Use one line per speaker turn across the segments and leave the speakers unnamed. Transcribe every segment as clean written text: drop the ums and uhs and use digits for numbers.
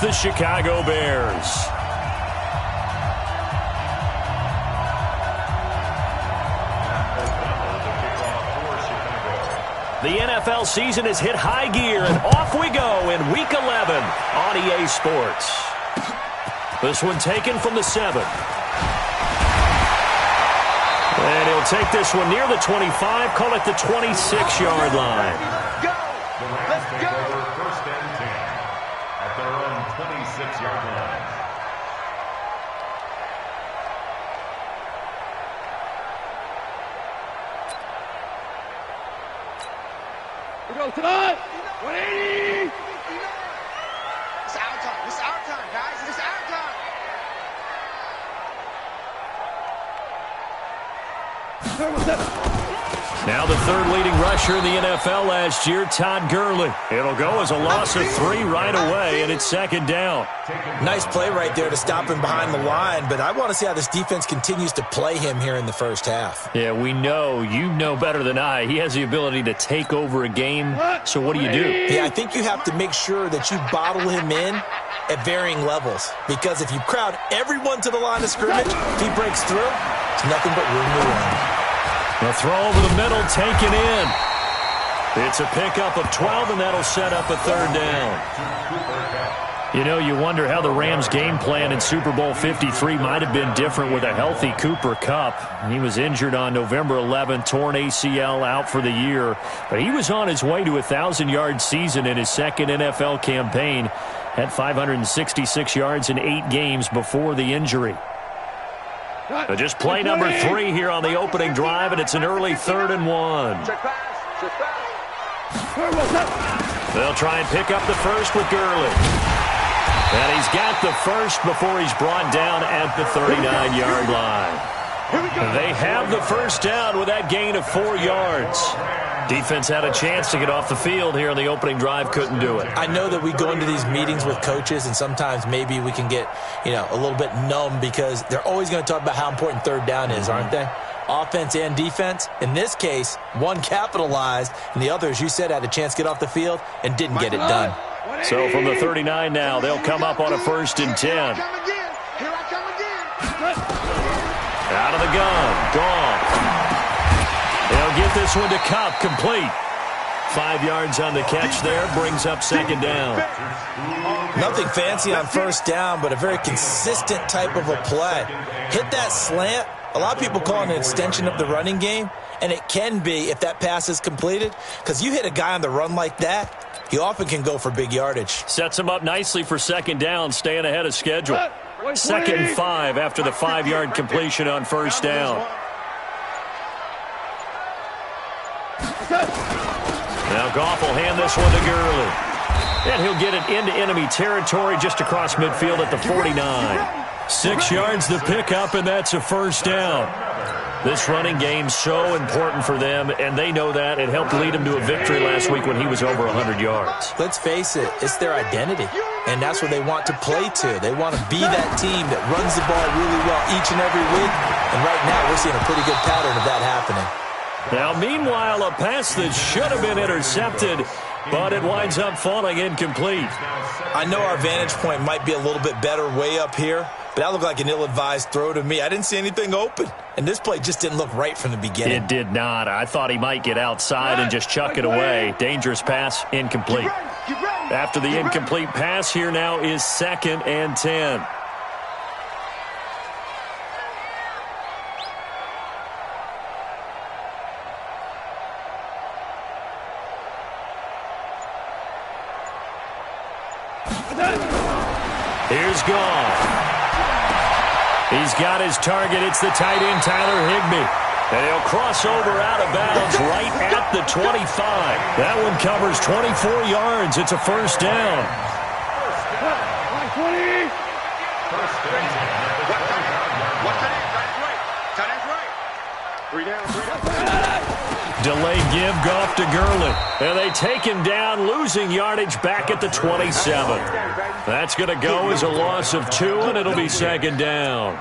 the Chicago Bears. The NFL season has hit high gear, and off we go in Week 11 on EA Sports. This one taken from the 7. And he'll take this one near the 25, call it the 26-yard line.
Go! Let's go! First and 10 at their own 26-yard line.
We go tonight. 180.
It's our time. It's our time, guys. It's our time.
Now the third leading rusher in the NFL last year, Todd Gurley. It'll go as a loss of 3 right away, and it's second down.
Nice play right there to stop him behind the line, but I want to see how this defense continues to play him here in the first half.
Yeah, we know. You know better than I. He has the ability to take over a game, so what do you do?
Yeah, I think you have to make sure that you bottle him in at varying levels, because if you crowd everyone to the line of scrimmage, if he breaks through, it's nothing but room to run.
The throw over the middle, taken in. It's a pickup of 12, and that'll set up a third down. You know, you wonder how the Rams' game plan in Super Bowl 53 might have been different with a healthy Cooper Kupp. He was injured on November 11th, torn ACL, out for the year. But he was on his way to a 1,000-yard season in his second NFL campaign. Had 566 yards in 8 games before the injury. So just play number 3 here on the opening drive, and it's an early 3rd and 1. They'll try and pick up the first with Gurley. And he's got the first before he's brought down at the 39-yard line. They have the first down with that gain of 4 yards. Defense had a chance to get off the field here on the opening drive, couldn't do it.
I know that we go into these meetings with coaches, and sometimes maybe we can get, a little bit numb because they're always going to talk about how important third down is, aren't they? Offense and defense. In this case, one capitalized, and the other, as you said, had a chance to get off the field and didn't get it done.
So from the 39 now, they'll come up on a 1st and 10.
Here I come again.
Out of the gun. Gone. They'll get this one to Kupp, complete. 5 yards on the catch there, brings up second down.
Nothing fancy on first down, but a very consistent type of a play. Hit that slant. A lot of people call it an extension of the running game, and it can be if that pass is completed, because you hit a guy on the run like that, he often can go for big yardage.
Sets him up nicely for second down, staying ahead of schedule. 2nd and 5 after the 5-yard completion on first down. Now Goff will hand this one to Gurley. And he'll get it into enemy territory just across midfield at the 49. 6 yards the pickup, and that's a first down. This running game's so important for them, and they know that. It helped lead him to a victory last week when he was over 100 yards.
Let's face it, it's their identity, and that's what they want to play to. They want to be that team that runs the ball really well each and every week, and right now we're seeing a pretty good pattern of that happening.
Now, meanwhile, a pass that should have been intercepted, but it winds up falling incomplete.
I know our vantage point might be a little bit better way up here, but that looked like an ill-advised throw to me. I didn't see anything open, and this play just didn't look right from the beginning.
It did not. I thought he might get outside and just chuck it away. Dangerous pass, incomplete. After the incomplete pass, here now is 2nd and 10. Here's Goff. He's got his target. It's the tight end, Tyler Higbee. And he'll cross over out of bounds right at the 25. That one covers 24 yards. It's a first down. Delayed give, Goff to Gurley. And they take him down, losing yardage back at the 27. That's going to go as a loss of 2, and it'll be second down.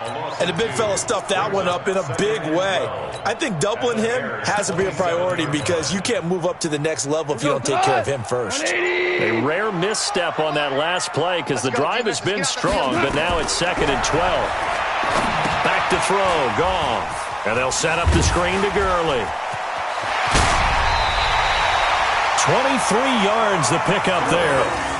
And the big fella stuffed that one up in a big way. I think doubling him has to be a priority because you can't move up to the next level if you don't take care of him first.
A rare misstep on that last play because the drive has been strong, but now it's 2nd and 12. Back to throw, Goff. And they'll set up the screen to Gurley. 23 yards the pickup there.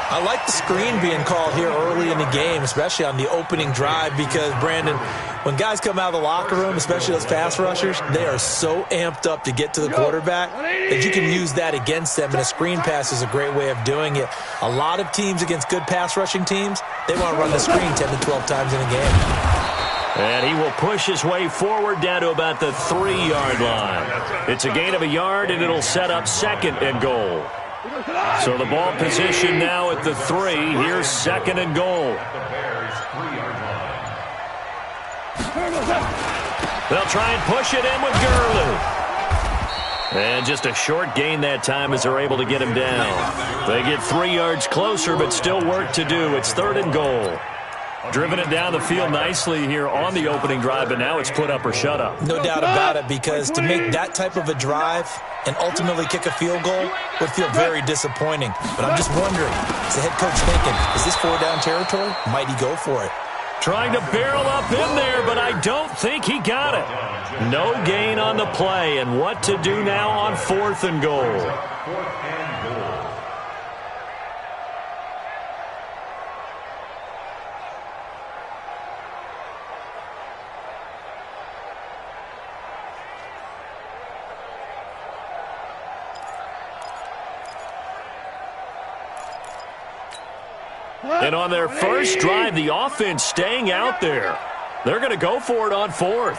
I like the screen being called here early in the game, especially on the opening drive, because, Brandon, when guys come out of the locker room, especially those pass rushers, they are so amped up to get to the quarterback that you can use that against them, and a screen pass is a great way of doing it. A lot of teams against good pass rushing teams, they want to run the screen 10 to 12 times in a game.
And he will push his way forward down to about the 3-yard line. It's a gain of a yard, and it'll set up 2nd and goal. So the ball position now at the 3. Here's 2nd and goal. They'll try and push it in with Gurley. And just a short gain that time as they're able to get him down. They get 3 yards closer, but still work to do. It's 3rd and goal. Driven it down the field nicely here on the opening drive, but now it's put up or shut up.
No doubt about it, because to make that type of a drive and ultimately kick a field goal would feel very disappointing. But I'm just wondering, is the head coach thinking, is this 4-down territory? Might he go for it?
Trying to barrel up in there, but I don't think he got it. No gain on the play, and what to do now on 4th and goal. And on their first drive, the offense staying out there. They're going to go for it on 4th.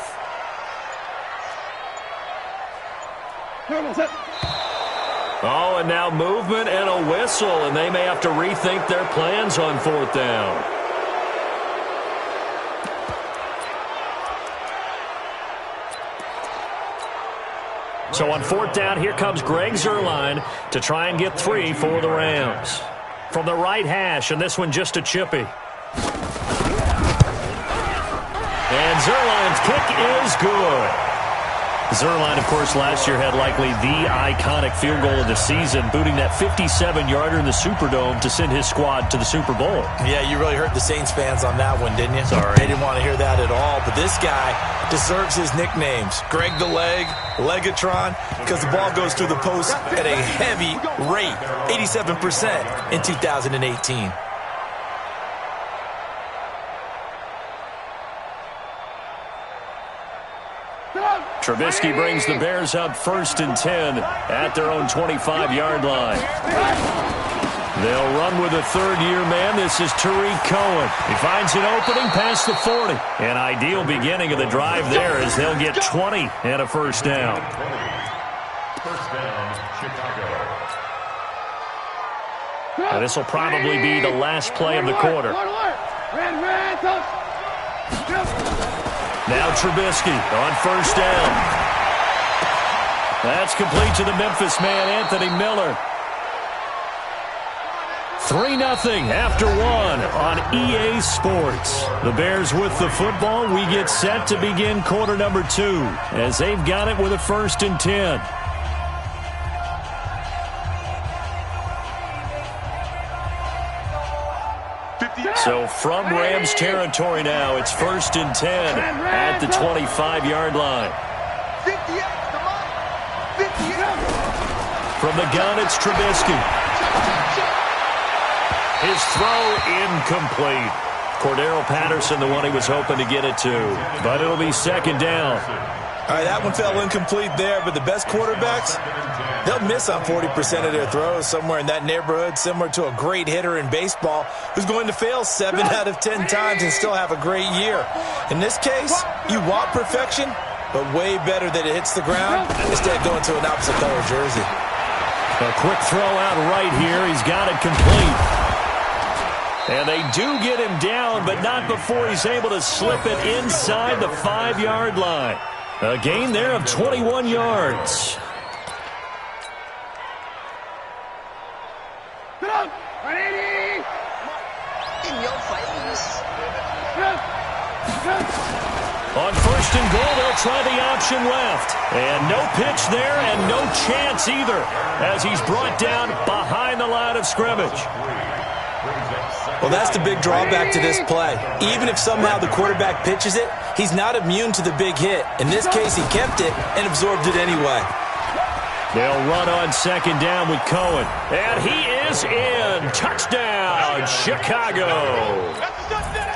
Oh, and now movement and a whistle, and they may have to rethink their plans on 4th down. So on 4th down, here comes Greg Zuerlein to try and get 3 for the Rams. From the right hash, and this one just a chippy. And Zuerlein's kick is good. Zuerlein, of course, last year had likely the iconic field goal of the season, booting that 57-yarder in the Superdome to send his squad to the Super Bowl.
Yeah, you really hurt the Saints fans on that one, didn't you?
Sorry.
They didn't want to hear that at all. But this guy deserves his nicknames. Greg the Leg, Legatron, because the ball goes through the post at a heavy rate, 87% in 2018.
Trubisky brings the Bears up 1st and 10 at their own 25-yard line. They'll run with a third-year man. This is Tariq Cohen. He finds an opening past the 40. An ideal beginning of the drive there as they'll get 20 and a 1st down.
First down, Chicago.
And this will probably be the last play of the quarter. Now Trubisky on 1st down. That's complete to the Memphis man, Anthony Miller. 3-0 after 1 on EA Sports. The Bears with the football. We get set to begin quarter number 2 as they've got it with a 1st and 10. So from Rams territory now, it's 1st and 10 at the 25-yard line.
58, come on. 58.
From the gun, it's Trubisky. His throw incomplete. Cordero Patterson, the one he was hoping to get it to. But it'll be 2nd down.
All right, that one fell incomplete there, but the best quarterbacks, they'll miss on 40% of their throws, somewhere in that neighborhood, similar to a great hitter in baseball who's going to fail 7 out of 10 times and still have a great year. In this case, you want perfection, but way better that it hits the ground instead of going to an opposite color jersey.
A quick throw out right here. He's got it complete. And they do get him down, but not before he's able to slip it inside the 5-yard line. A gain there of 21 yards.
In your face.
On first and goal, they'll try the option left. And no pitch there and no chance either as he's brought down behind the line of scrimmage.
Well, that's the big drawback to this play. Even if somehow the quarterback pitches it, he's not immune to the big hit. In this case, he kept it and absorbed it anyway.
They'll run on second down with Cohen. And he is in. Touchdown, Chicago.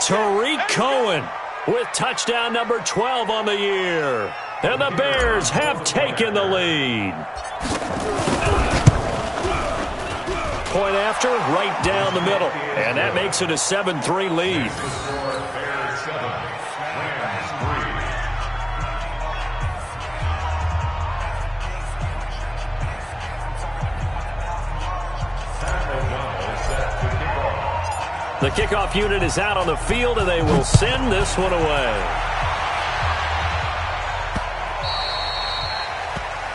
Tariq Cohen with touchdown number 12 on the year. And the Bears have taken the lead. Point after, right down the middle. And that makes it a 7-3 lead. The kickoff unit is out on the field, and they will send this one away.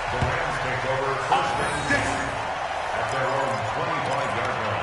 The Rams take over first and 10 at their own 25-yard line.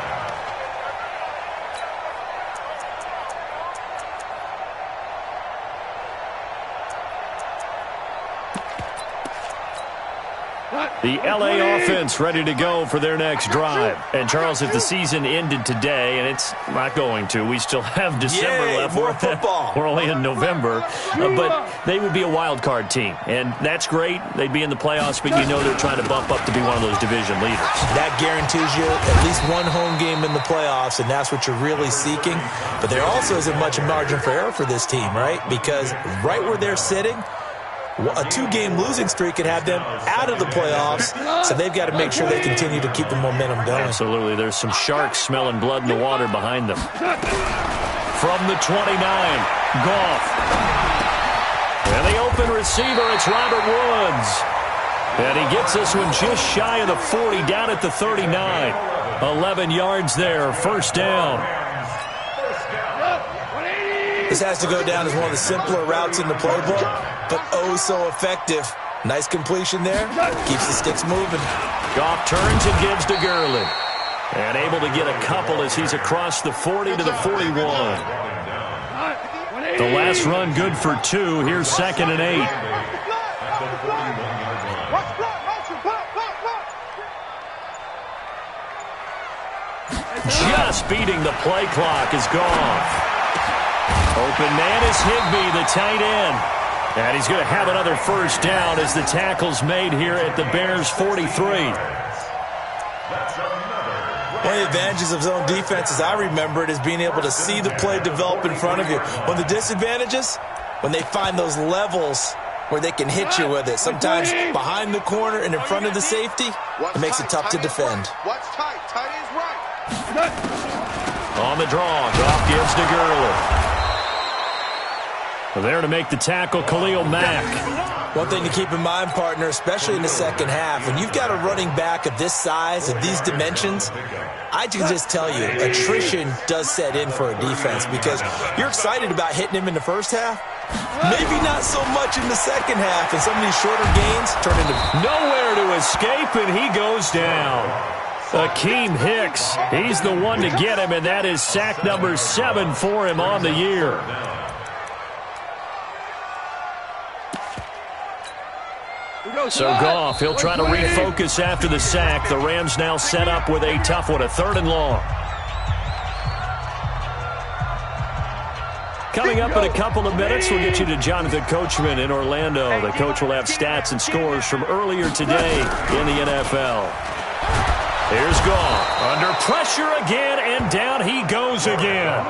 The L.A. offense ready to go for their next drive. And, Charles, if the season ended today, and it's not going to, we still have December left.
More football.
We're only in November. But they would be a wild card team. And that's great. They'd be in the playoffs, but you know they're trying to bump up to be one of those division leaders.
That guarantees you at least one home game in the playoffs, and that's what you're really seeking. But there also isn't much margin for error for this team, right? Because right where they're sitting, a two-game losing streak could have them out of the playoffs, so they've got to make sure they continue to keep the momentum going.
Absolutely. There's some sharks smelling blood in the water behind them. From the 29, Goff. And the open receiver, it's Robert Woods. And he gets this one just shy of the 40, down at the 39. 11 yards there, first down.
This has to go down as one of the simpler routes in the playbook, but oh so effective. Nice completion there. Keeps the sticks moving.
Goff turns and gives to Gurley. And able to get a couple as he's across the 40 to the 41. The last run good for 2. Here's 2nd and 8. Just beating the play clock is Goff. Open man is Higbee, the tight end. And he's going to have another first down as the tackle's made here at the Bears' 43.
One of the advantages of zone defense, as I remember it, is being able to see the play develop in front of you. One of the disadvantages, when they find those levels where they can hit you with it. Sometimes behind the corner and in front of the safety, it makes it tough to defend.
What's tight? Tight is right.
On the draw, Goff gives to Gurley. There to make the tackle, Khalil Mack.
One thing to keep in mind, partner, especially in the second half, when you've got a running back of this size, of these dimensions, I can just tell you, attrition does set in for a defense because you're excited about hitting him in the first half. Maybe not so much in the second half, and some of these shorter gains turn into
nowhere to escape, and he goes down. Akeem Hicks, he's the one to get him, and that is sack number 7 for him on the year. So Goff, he'll try to refocus after the sack. The Rams now set up with a tough one, a 3rd and long. Coming up in a couple of minutes, we'll get you to Jonathan Coachman in Orlando. The coach will have stats and scores from earlier today in the NFL. Here's Goff. Under pressure again, and down he goes again.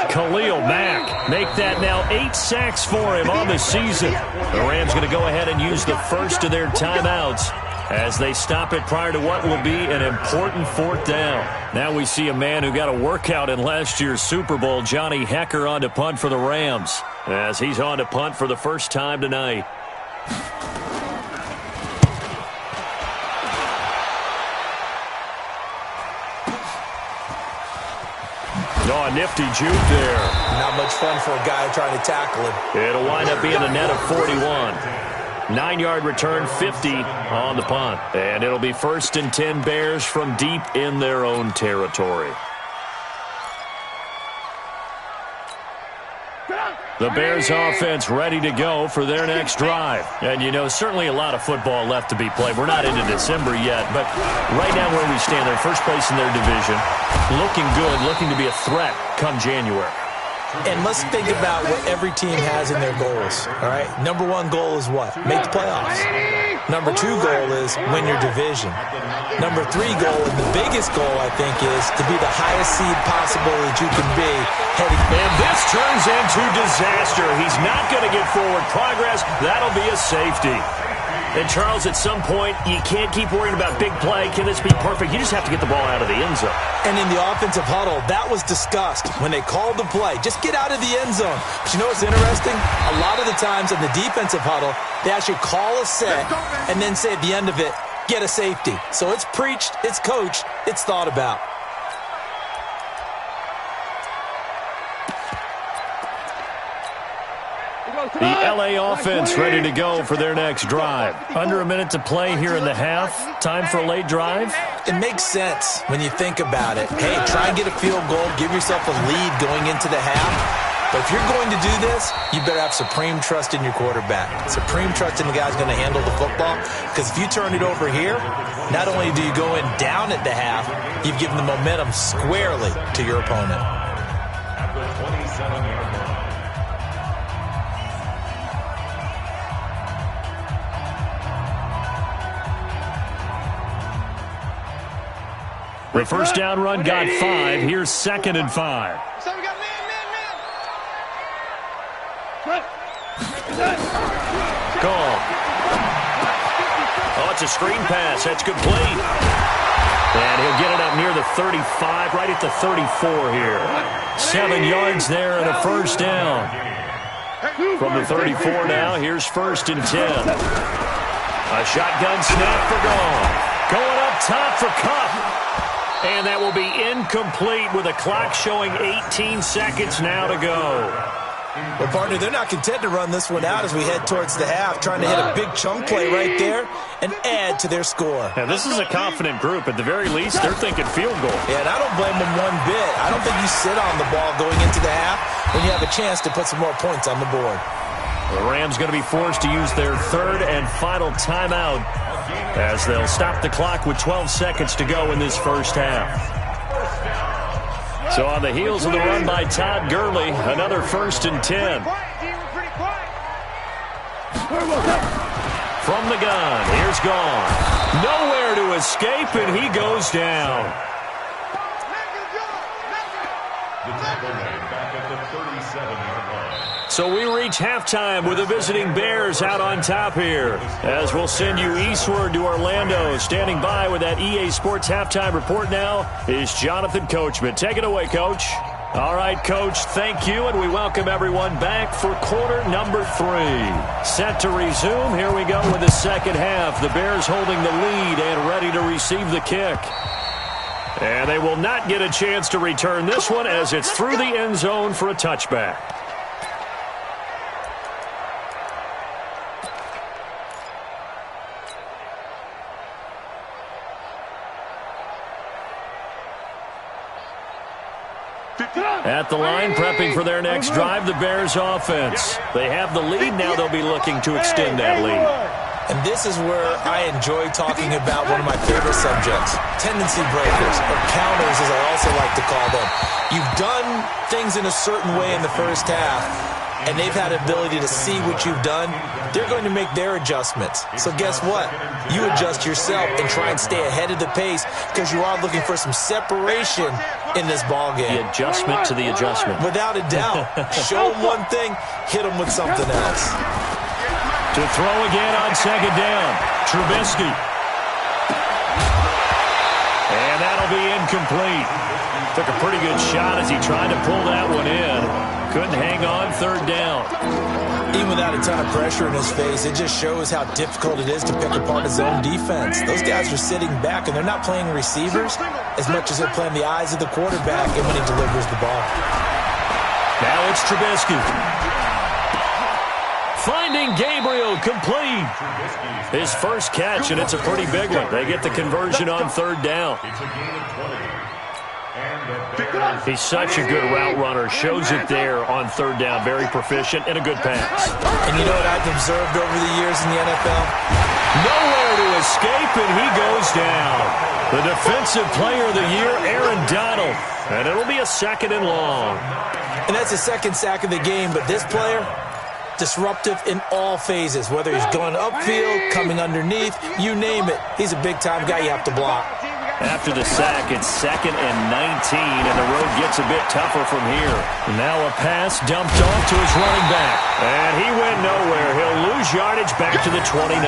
Khalil Mack make that now 8 sacks for him on the season. The Rams going to go ahead and use the first of their timeouts as they stop it prior to what will be an important 4th down. Now we see a man who got a workout in last year's Super Bowl, Johnny Hecker, on to punt for the Rams, as he's on to punt for the first time tonight. Oh, a nifty juke there.
not much fun for a guy trying to tackle him.
It'll wind up being a net of 41. 9-yard return, 50 on the punt. And it'll be 1st and 10 Bears from deep in their own territory. The Bears offense ready to go for their next drive. And, you know, certainly a lot of football left to be played. We're not into December yet, but right now where we stand, they're first place in their division, looking good, looking to be a threat come January.
And let's think about what every team has in their goals, all right? Number one goal is what? Make the playoffs. Number two goal is win your division. Number three goal, and the biggest goal, I think, is to be the highest seed possible that you can be heading.
And this turns into disaster. He's not going to get forward progress. That'll be a safety. And, Charles, at some point, you can't keep worrying about big play. Can this be perfect? You just have to get the ball out of the end zone.
And in the offensive huddle, that was discussed when they called the play. Just get out of the end zone. But you know what's interesting? A lot of the times in the defensive huddle, they actually call a set and then say at the end of it, get a safety. So it's preached, it's coached, it's thought about.
The LA offense ready to go for their next drive. Under a minute to play here in the half. Time for a late drive.
It makes sense when you think about it. Hey, try and get a field goal. Give yourself a lead going into the half. But if you're going to do this, you better have supreme trust in your quarterback. Supreme trust in the guy who's going to handle the football. Because if you turn it over here, not only do you go in down at the half, you've given the momentum squarely to your opponent.
At the 27-yard line.
The first down run got 5. Here's 2nd and 5.
So we got man.
Call. Oh, it's a screen pass. That's complete. And he'll get it up near the 35, right at the 34 here. 7 yards there and a first down. From the 34 now, here's 1st and 10. A shotgun snap for Gone. Going up top for Cup. And that will be incomplete with a clock showing 18 seconds now to go.
Well, partner, they're not content to run this one out as we head towards the half, trying to hit a big chunk play right there and add to their score.
Now, this is a confident group. At the very least, they're thinking field goal.
Yeah, and I don't blame them one bit. I don't think you sit on the ball going into the half when you have a chance to put some more points on the board.
The Rams going to be forced to use their 3rd and final timeout as they'll stop the clock with 12 seconds to go in this first half. So on the heels of the run by Todd Gurley, another 1st and 10. From the gun, here's Gone. Nowhere to escape, and he goes down.
The tackle made back at the 37-yard line.
So we reach halftime with the visiting Bears out on top here. As we'll send you eastward to Orlando. Standing by with that EA Sports halftime report now is Jonathan Coachman. Take it away, Coach. All right, Coach, thank you, and we welcome everyone back for quarter number 3. Set to resume. Here we go with the second half. The Bears holding the lead and ready to receive the kick. And they will not get a chance to return this one as it's through the end zone for a touchback. At the line, prepping for their next drive, the Bears offense. They have the lead. Now they'll be looking to extend that lead.
And this is where I enjoy talking about one of my favorite subjects, tendency breakers, or counters as I also like to call them. You've done things in a certain way in the first half, and they've had an ability to see what you've done. They're going to make their adjustments. So guess what? You adjust yourself and try and stay ahead of the pace because you are looking for some separation in this ball game.
The adjustment to the adjustment.
Without a doubt. Show them one thing, hit them with something else.
To throw again on second down, Trubisky. And that'll be incomplete. Took a pretty good shot as he tried to pull that one in. Couldn't hang on, third down.
Even without a ton of pressure in his face, it just shows how difficult it is to pick apart his own defense. Those guys are sitting back, and they're not playing receivers as much as they're playing the eyes of the quarterback and when he delivers the ball.
Now it's Trubisky. Finding Gabriel, complete. His first catch, and it's a pretty big one. They get the conversion on third down.
It's a gain of 20.
He's such a good route runner. Shows it there on third down. Very proficient and a good pass.
And you know what I've observed over the years in the NFL?
Nowhere to escape, and he goes down. The Defensive Player of the Year, Aaron Donald. And it'll be a 2nd and long.
And that's the second sack of the game, but this player, disruptive in all phases, whether he's going upfield, coming underneath, you name it. He's a big-time guy you have to block.
After the sack, it's 2nd and 19, and the road gets a bit tougher from here. Now a pass dumped off to his running back. And he went nowhere. He'll lose yardage back to the 29.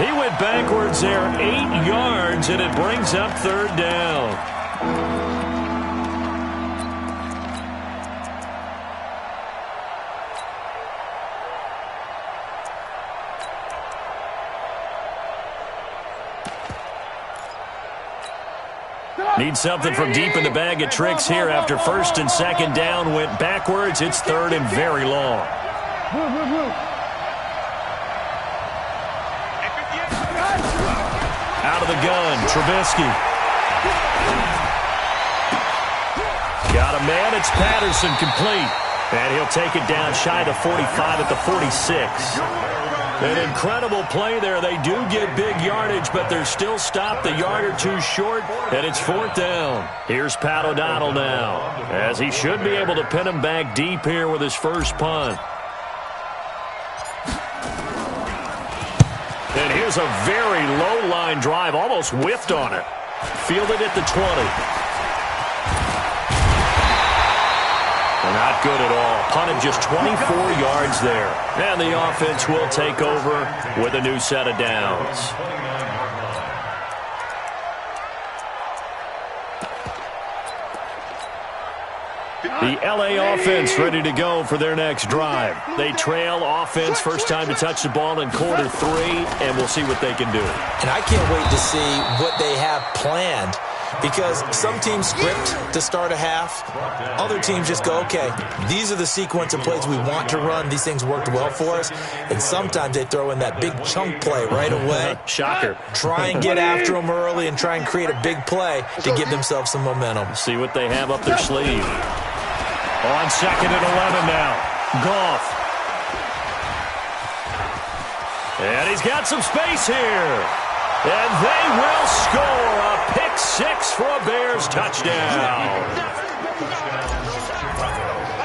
He went backwards there 8 yards, and it brings up third down. Need something from deep in the bag of tricks here after 1st and 2nd down. Went backwards. It's 3rd and very long. Out of the gun, Trubisky. Got a man. It's Patterson, complete. And he'll take it down shy of the 45 at the 46. An incredible play there. They do get big yardage, but they're still stopped a yard or two short, and it's 4th down. Here's Pat O'Donnell now, as he should be able to pin him back deep here with his first punt. And here's a very low-line drive, almost whiffed on it. Fielded at the 20. Not good at all. Punted just 24 yards there. And the offense will take over with a new set of downs. The LA offense ready to go for their next drive. They trail offense, first time to touch the ball in quarter 3, and we'll see what they can do.
And I can't wait to see what they have planned, because some teams script to start a half. Other teams just go, okay, these are the sequence of plays we want to run. These things worked well for us. And sometimes they throw in that big chunk play right away.
Shocker.
Try and get after them early and try and create a big play to give themselves some momentum.
See what they have up their sleeve. On 2nd and 11 now. Goff. And he's got some space here. And they will score a pick 6 for a Bears touchdown.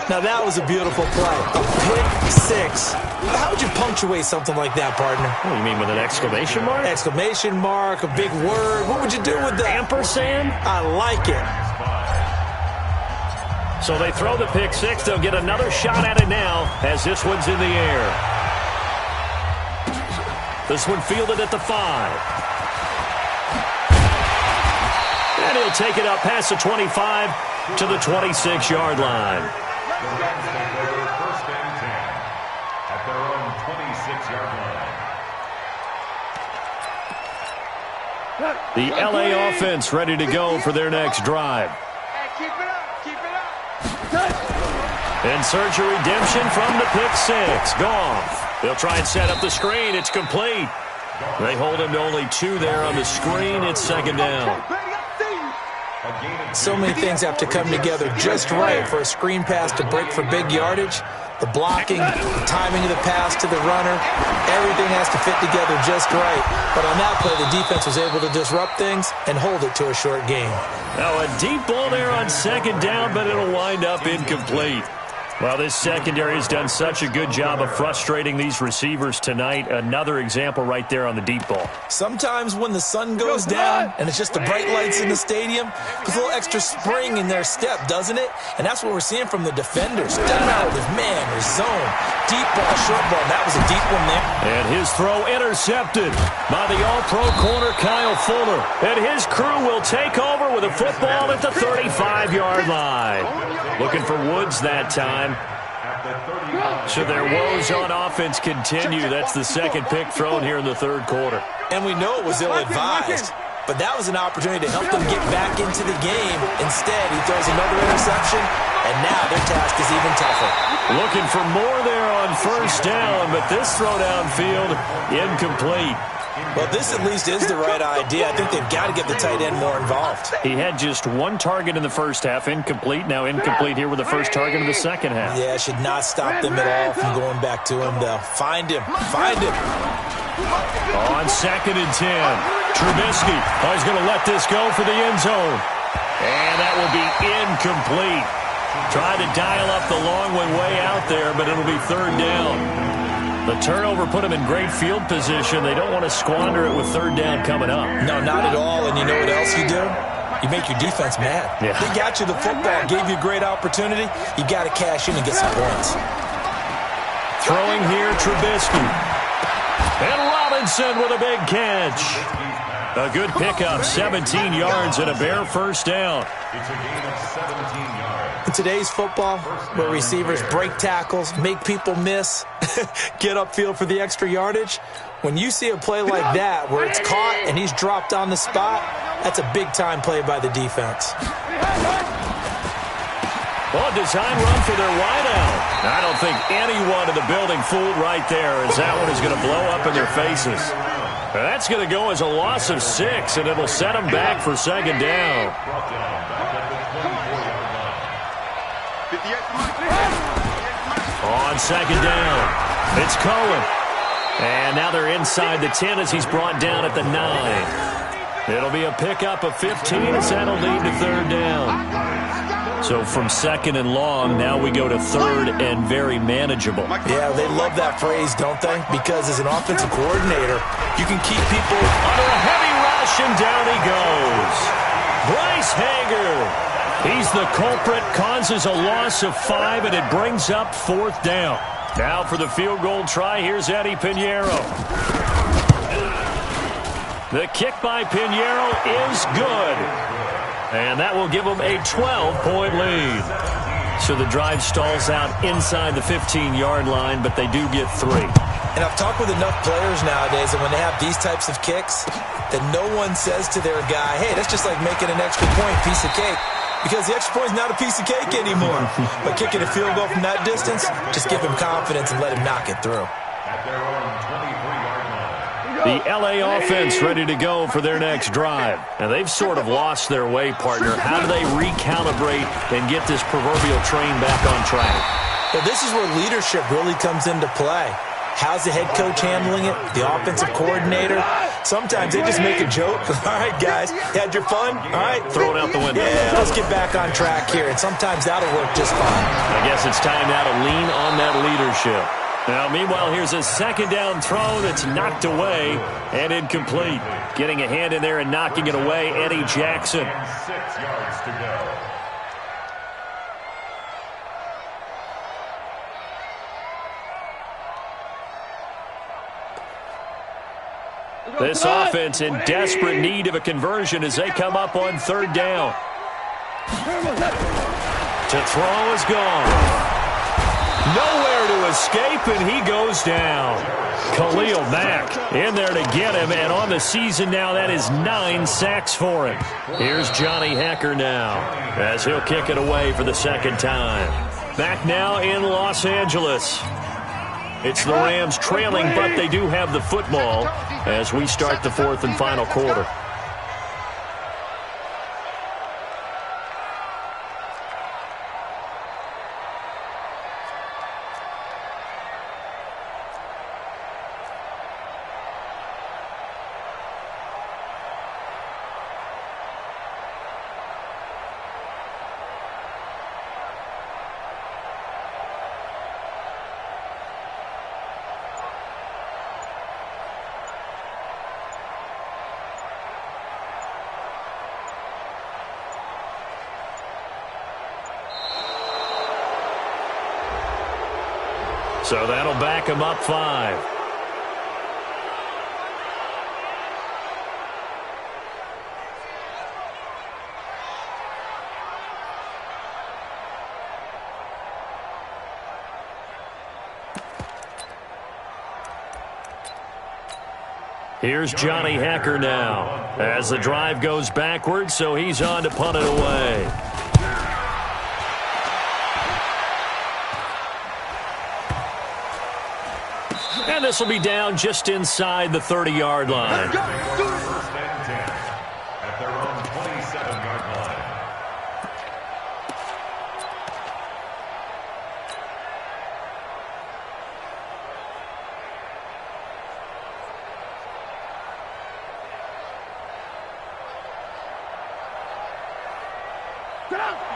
Now that was a beautiful play. A pick 6. How would you punctuate something like that, partner?
What do you mean, with an exclamation mark?
Exclamation mark, a big word. What would you do with that?
Ampersand?
I like it.
So they throw the pick 6. They'll get another shot at it now as this one's in the air. This one fielded at the 5. And he'll take it up past the 25 to the 26-yard line.
The Rams take over 1st and 10 at their own 26-yard line.
The LA offense ready to go for their next drive.
Hey, keep it up, keep it up.
In search of redemption from the pick 6. Goff. They'll try and set up the screen. It's complete. They hold him to only 2 there on the screen. It's 2nd down.
So many things have to come together just right for a screen pass to break for big yardage. The blocking, the timing of the pass to the runner, everything has to fit together just right. But on that play, the defense was able to disrupt things and hold it to a short game.
Now a deep ball there on 2nd down, but it'll wind up incomplete. Well, this secondary has done such a good job of frustrating these receivers tonight. Another example right there on the deep ball.
Sometimes when the sun goes down and it's just the bright lights in the stadium, there's a little extra spring in their step, doesn't it? And that's what we're seeing from the defenders. Doesn't matter if it's man or zone. Deep ball, short ball. That was a deep one there.
And his throw intercepted by the all-pro corner, Kyle Fuller. And his crew will take over with a football at the 35-yard line. Looking for Woods that time. So their woes on offense continue. That's the 2nd pick thrown here in the 3rd quarter.
And we know it was ill-advised, but that was an opportunity to help them get back into the game. Instead, he throws another interception, And now their task is even tougher.
Looking for more there on first down, but this throw downfield incomplete.
Well, this at least is the right idea. I think they've got to get the tight end more involved.
He had just one target in the first half, incomplete. Now incomplete here with the first target in the second half.
Yeah, it should not stop them at all from going back to him, though. Find him. Find him.
On 2nd and 10, Trubisky. Oh, he's going to let this go for the end zone. And that will be incomplete. Tried to dial up the long one way out there, but it'll be 3rd down. The turnover put them in great field position. They don't want to squander it with 3rd down coming up.
No, not at all. And you know what else you do? You make your defense mad.
Yeah.
They got you the football, gave you a great opportunity. You got to cash in and get some points.
Throwing here, Trubisky. And Robinson with a big catch. A good pickup, 17 yards and a bare first down.
It's a gain of 17 yards.
In today's football, where receivers break tackles, make people miss, get upfield for the extra yardage, when you see a play like that where it's caught and he's dropped on the spot, that's a big-time play by the defense.
Well, design run for their wideout. I don't think anyone in the building fooled right there, as that one is going to blow up in their faces. That's going to go as a loss of 6, and it'll set them back for 2nd down. On 2nd down, it's Cohen. And now they're inside the 10 as he's brought down at the 9. It'll be a pickup of 15 as that'll lead to 3rd down. So from 2nd and long, now we go to 3rd and very manageable.
Yeah, they love that phrase, don't they? Because as an offensive coordinator, you can keep people
under a heavy rush, and down he goes. Bryce Hager. He's the culprit, causes a loss of 5, and it brings up 4th down. Now for the field goal try, here's Eddie Pinheiro. The kick by Pinheiro is good. And that will give them a 12-point lead. So the drive stalls out inside the 15-yard line, but they do get 3.
And I've talked with enough players nowadays that when they have these types of kicks, that no one says to their guy, hey, that's just like making an extra point, piece of cake. Because the extra point is not a piece of cake anymore. But kicking a field goal from that distance, just give him confidence and let him knock it through.
At their own 23-yard line.
The L.A. offense ready to go for their next drive. Now, they've sort of lost their way, partner. How do they recalibrate and get this proverbial train back on track?
Well, this is where leadership really comes into play. How's the head coach handling it? The offensive coordinator? Sometimes they just make a joke. All right, guys, had your fun? All right.
Throw it out the window.
Yeah, let's get back on track here. And sometimes that'll work just fine.
I guess it's time now to lean on that leadership. Now, meanwhile, here's a 2nd down throw that's knocked away and incomplete. Getting a hand in there and knocking it away, Eddie Jackson.
6 yards to go.
This offense in desperate need of a conversion as they come up on 3rd down. To throw is gone. Nowhere to escape, and he goes down. Khalil Mack in there to get him, and on the season now, that is 9 sacks for him. Here's Johnny Hecker now as he'll kick it away for the 2nd time. Back now in Los Angeles. It's the Rams trailing, but they do have the football as we start the 4th and final quarter. So that'll back him up 5. Here's Johnny Hecker now as the drive goes backwards, so he's on to punt it away. And this will be down just inside the 30-yard line.
First and 10 at their own 27-yard line.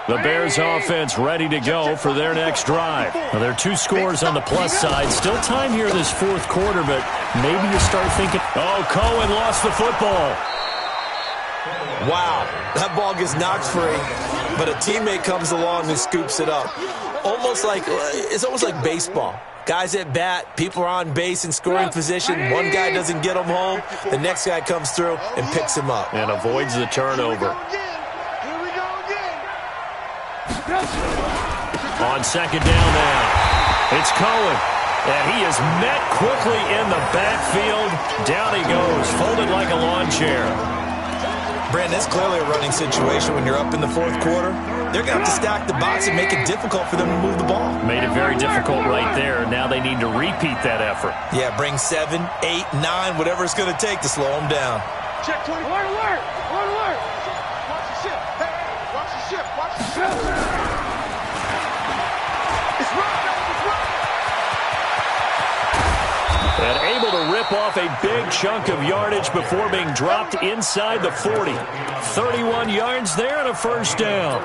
The Bears offense ready to go for their next drive. Well, there are 2 scores on the plus side. Still time here in this fourth quarter, but maybe you start thinking, oh, Cohen lost the football.
Wow, that ball gets knocked free, but a teammate comes along and scoops it up. It's almost like baseball. Guys at bat, people are on base in scoring position. One guy doesn't get him home. The next guy comes through and picks him up.
And avoids the turnover. On second down now, it's Cohen, and he is met quickly in the backfield. Down he goes, folded like a lawn chair.
Brandon, it's clearly a running situation when you're up in the fourth quarter. They're going to have to stack the box and make it difficult for them to move the ball.
Made it very difficult right there. Now they need to repeat that effort.
Yeah, bring 7, 8, 9, whatever it's going to take to slow them down.
Check 20. Alert, alert! Alert, alert! Watch the ship. Hey, watch the ship. Watch the ship. It's right, it's right.
And able to rip off a big chunk of yardage before being dropped inside the 40. 31 yards there and a first down.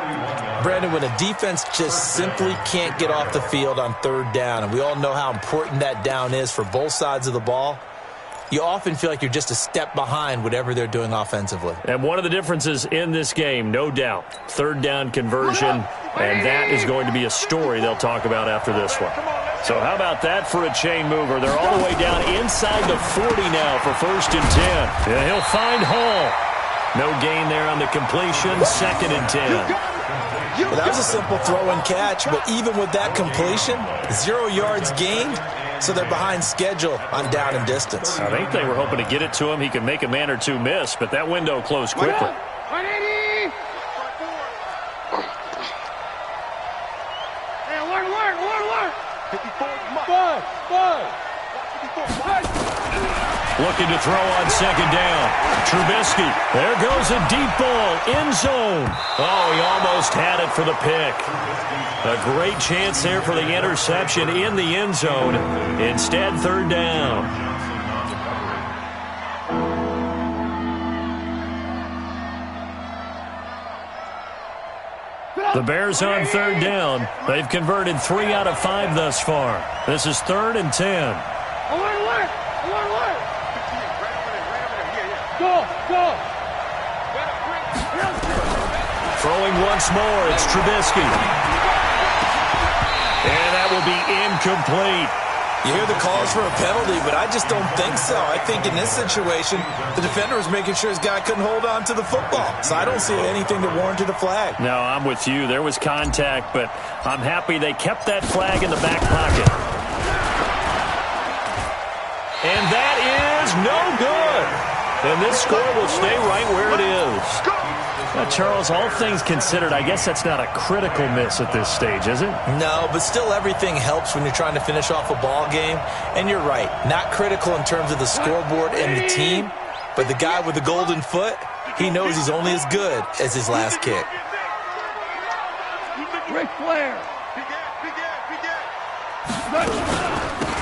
Brandon, when a defense just simply can't get off the field on third down, and we all know how important that down is for both sides of the ball, you often feel like you're just a step behind whatever they're doing offensively.
And one of the differences in this game, no doubt, third down conversion, and that is going to be a story they'll talk about after this one. So how about that for a chain mover? They're all the way down inside the 40 now for first and 10. Yeah, he'll find Hall. No gain there on the completion, second and 10.
Well, that was a simple throw and catch, but even with that completion, 0 yards gained, so they're behind schedule on down and distance.
I think they were hoping to get it to him. He could make a man or two miss, but that window closed quickly.
180! Hey, alert, alert, alert, alert! 54, five.
Looking to throw on second down. Trubisky. There goes a deep ball. End zone. Oh, he almost had it for the pick. A great chance there for the interception in the end zone. Instead, third down. The Bears on third down. They've converted 3 out of 5 thus far. This is 3rd and 10.
Alert, alert! Alert, alert! Go!
Throwing once more, it's Trubisky. And that will be incomplete.
You hear the calls for a penalty, but I just don't think so. I think in this situation, the defender was making sure his guy couldn't hold on to the football. So I don't see anything that warranted a flag.
No, I'm with you. There was contact, but I'm happy they kept that flag in the back pocket. And that is no good. And this score will stay right where it is. Charles, all things considered, I guess that's not a critical miss at this stage, is it?
No, but still everything helps when you're trying to finish off a ball game. And you're right, not critical in terms of the scoreboard and the team, but the guy with the golden foot, he knows he's only as good as his last kick.
Ric Flair.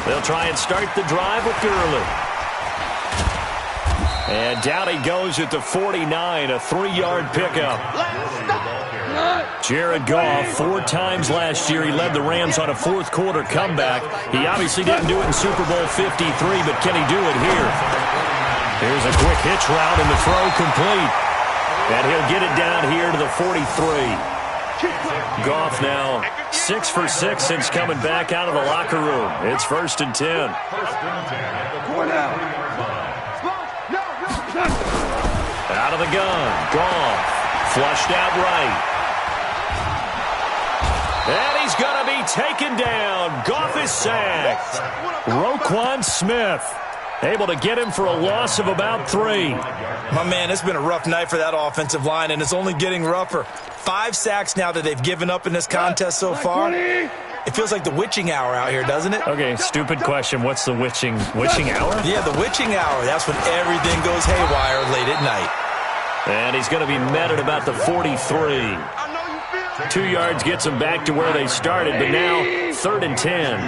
They'll try and start the drive with Gurley. And down he goes at the 49, a 3-yard pickup. Jared Goff, 4 times last year, he led the Rams on a fourth quarter comeback. He obviously didn't do it in Super Bowl 53, but can he do it here? Here's a quick hitch route and the throw complete. And he'll get it down here to the 43. Goff now 6 for 6 since coming back out of the locker room. It's 1st and 10. Out of the gun, Goff, flushed out right. And he's going to be taken down. Goff is sacked. Roquan Smith able to get him for a loss of about 3.
My man, it's been a rough night for that offensive line, and it's only getting rougher. 5 sacks now that they've given up in this contest so far. It feels like the witching hour out here, doesn't it?
Okay, stupid question. What's the witching hour?
Yeah, the witching hour. That's when everything goes haywire late at night.
And he's going to be met at about the 43. 2 yards gets them back to where they started, but now 3rd and 10.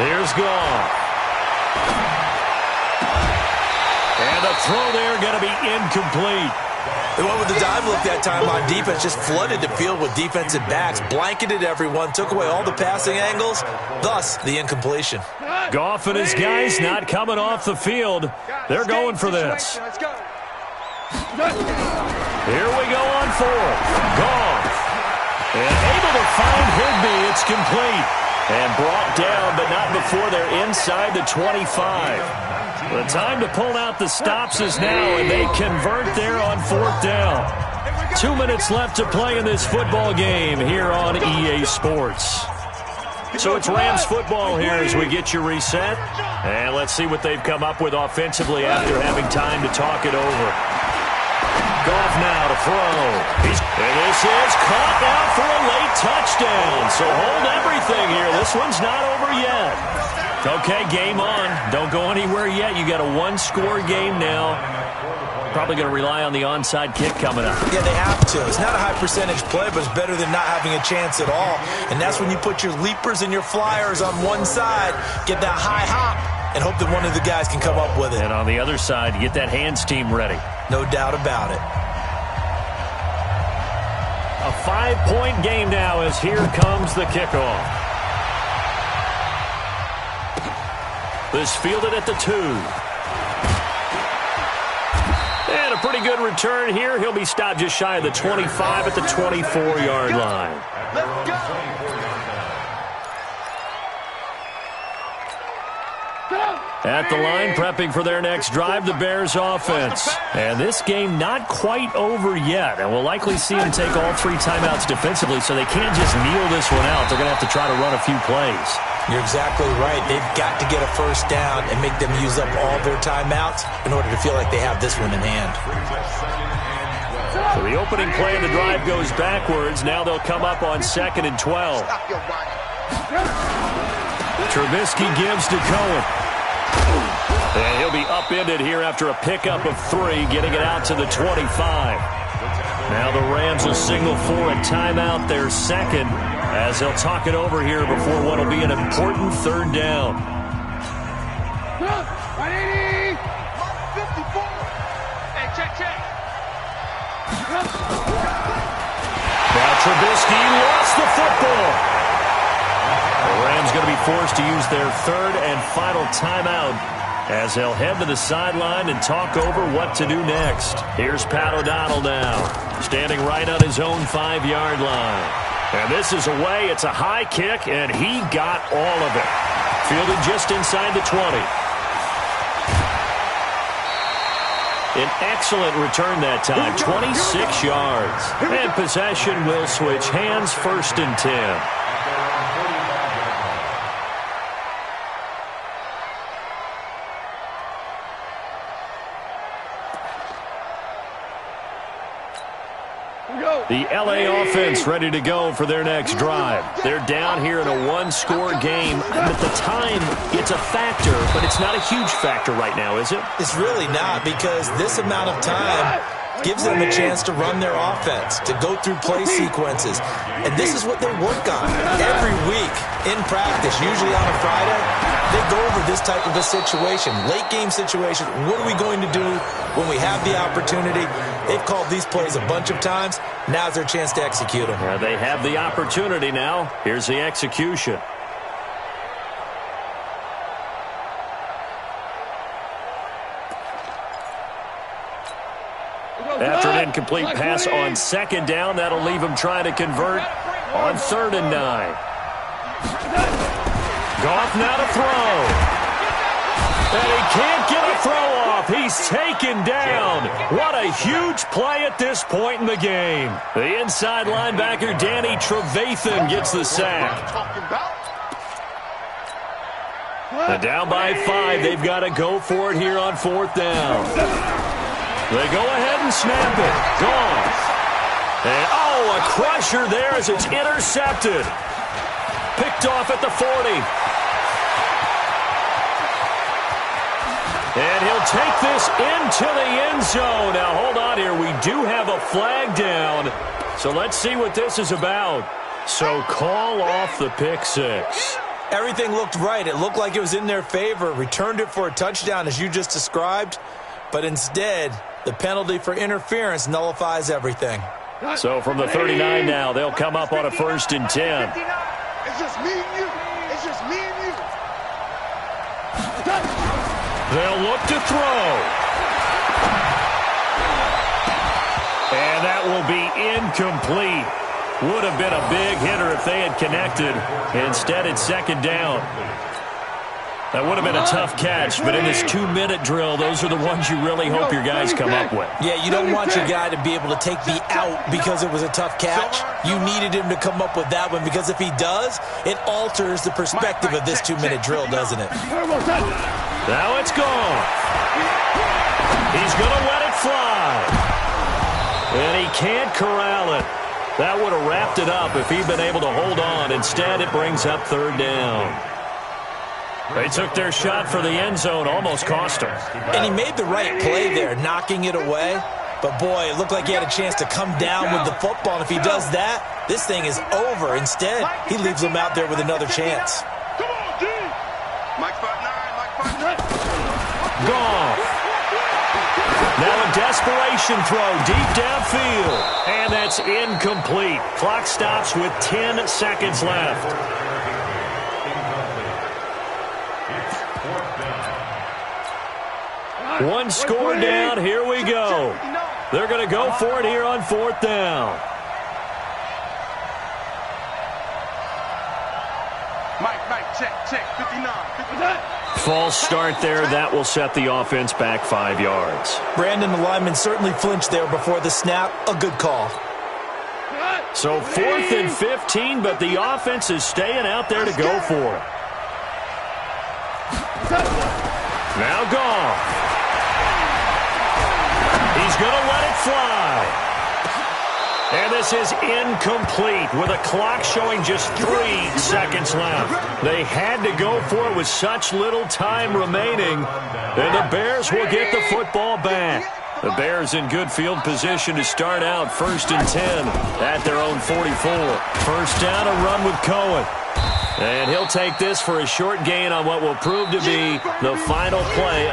Here's Goff. And the throw there going to be incomplete.
They went with the dive look that time on defense, just flooded the field with defensive backs, blanketed everyone, took away all the passing angles, thus the incompletion.
Goff and his guys not coming off the field. They're going for this. Here we go on 4th. Goff. And able to find Higbee. It's complete. And brought down, but not before they're inside the 25. The time to pull out the stops is now, and they convert there on 4th down. 2 minutes left to play in this football game here on EA Sports. So it's Rams football here as we get you reset. And let's see what they've come up with offensively after having time to talk it over. Goff now to throw. And this is caught out for a late touchdown. So hold everything here. This one's not over yet. Okay, game on. Don't go anywhere yet. You got a one-score game now. Probably going to rely on the onside kick coming up.
Yeah, they have to. It's not a high-percentage play, but it's better than not having a chance at all. And that's when you put your leapers and your flyers on one side, get that high hop, and hope that one of the guys can come up with it.
And on the other side, get that hands team ready.
No doubt about it.
A 5-point game now as here comes the kickoff. This fielded at the 2. And a pretty good return here. He'll be stopped just shy of the 25 at the 24-yard line.
Let's go.
At the line, prepping for their next drive, the Bears offense. And this game not quite over yet. And we'll likely see them take all 3 timeouts defensively, so they can't just kneel this one out. They're going to have to try to run a few plays.
You're exactly right. They've got to get a first down and make them use up all their timeouts in order to feel like they have this one in hand.
So the opening play of the drive goes backwards. Now they'll come up on 2nd and 12. Trubisky gives to Cohen. And he'll be upended here after a pickup of 3, getting it out to the 25. Now the Rams will signal for a timeout, their second, as they'll talk it over here before what will be an important 3rd down.
180. 54. Hey, check.
Now Trubisky lost the football. The Rams going to be forced to use their 3rd and final timeout as they'll head to the sideline and talk over what to do next. Here's Pat O'Donnell now, standing right on his own 5-yard line. And this is away. It's a high kick, and he got all of it. Fielded just inside the 20. An excellent return that time, 26 yards. And possession will switch hands, 1st and 10. The LA offense ready to go for their next drive. They're down here in a one-score game. At the time, it's a factor, but it's not a huge factor right now, is it?
It's really not, because this amount of time gives them a chance to run their offense, to go through play sequences. And this is what they work on every week in practice, usually on a Friday. They go over this type of a situation, late game situation. What are we going to do when we have the opportunity? They've called these plays a bunch of times. Now's their chance to execute them.
Yeah, they have the opportunity now. Here's the execution. After an incomplete pass on 2nd down, that'll leave him trying to convert on 3rd and 9. Goff now to throw. And he can't get a throw off. He's taken down. What a huge play at this point in the game. The inside linebacker, Danny Trevathan, gets the sack. And down by 5. They've got to go for it here on 4th down. They go ahead and snap it. Goff. And, oh, a crusher there as it's intercepted. Picked off at the 40. And he'll take this into the end zone. Now, hold on here. We do have a flag down. So let's see what this is about. So call off the pick six.
Everything looked right. It looked like it was in their favor. Returned it for a touchdown, as you just described. But instead, the penalty for interference nullifies everything.
So from the 39 now, they'll come up on a 1st and 10.
It's just me and you. It's just me and you.
They'll look to throw. And that will be incomplete. Would have been a big hitter if they had connected. Instead, it's 2nd down. That would have been a tough catch, but in this 2-minute drill, those are the ones you really hope your guys come up with.
Yeah, you don't want your guy to be able to take the out because it was a tough catch. You needed him to come up with that one, because if he does, it alters the perspective of this 2-minute drill, doesn't it?
Now it's gone. He's going to let it fly. And he can't corral it. That would have wrapped it up if he'd been able to hold on. Instead, it brings up 3rd down. They took their shot for the end zone, almost cost him.
And he made the right play there, knocking it away. But, boy, it looked like he had a chance to come down with the football. And if he does that, this thing is over. Instead, he leaves him out there with another chance.
Come on, D. Mike 5'9", Mike 5'9".
Gone. Now a desperation throw deep downfield. And that's incomplete. Clock stops with 10 seconds left. One score down. Here we go. They're going to go for it here on 4th down.
Mike, check, 59.
False start there. That will set the offense back 5 yards.
Brandon, the lineman certainly flinched there before the snap. A good call.
So 4th and 15, but the offense is staying out there to go for it. Now gone. He's going to let it fly. And this is incomplete with a clock showing just 3 seconds left. They had to go for it with such little time remaining. And the Bears will get the football back. The Bears in good field position to start out 1st and 10 at their own 44. 1st down, a run with Cohen. And he'll take this for a short gain on what will prove to be the final play.